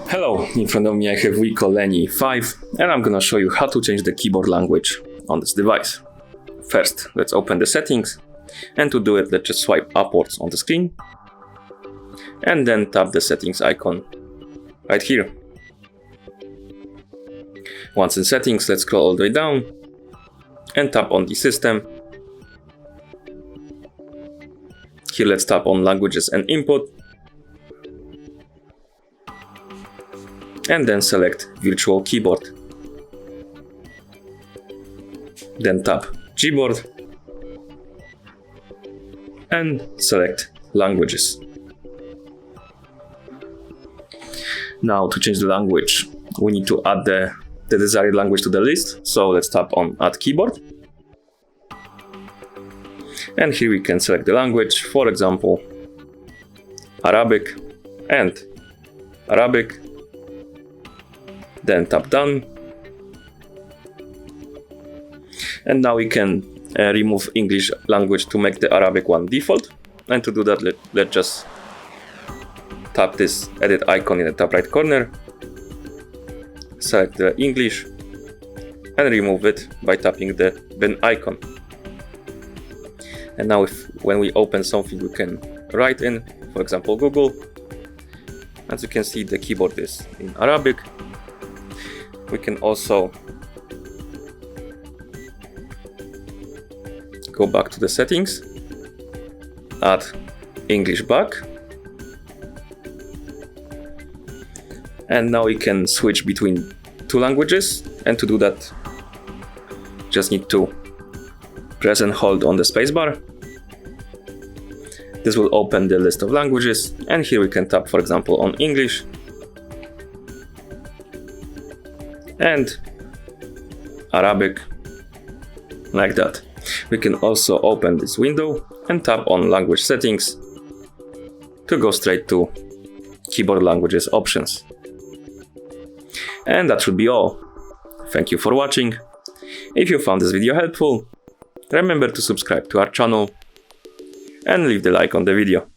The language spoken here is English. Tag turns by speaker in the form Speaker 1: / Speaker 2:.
Speaker 1: Hello, in front of me I have WIKO Lenny 5 and I'm gonna show you how to change the keyboard language on this device. First, let's open the settings, and to do it, let's just swipe upwards on the screen and then tap the settings icon right here. Once in settings, let's scroll all the way down and tap on the system. Here let's tap on languages and input and then select virtual keyboard. Then tap Gboard and select languages. Now to change the language, we need to add the desired language to the list. So let's tap on Add Keyboard. And here we can select the language, for example, Arabic and Arabic. Then tap Done. And now we can remove English language to make the Arabic one default. And to do that, let's just tap this edit icon in the top right corner, select the English and remove it by tapping the bin icon. And now when we open something, we can write in, for example, Google. As you can see, the keyboard is in Arabic. We can also go back to the settings, add English back, and now we can switch between two languages. And to do that, just need to press and hold on the spacebar. This will open the list of languages, and here we can tap, for example, on English and Arabic, like that. We can also open this window and tap on language settings to go straight to keyboard languages options. And that should be all. Thank you for watching. If you found this video helpful, remember to subscribe to our channel and leave the like on the video.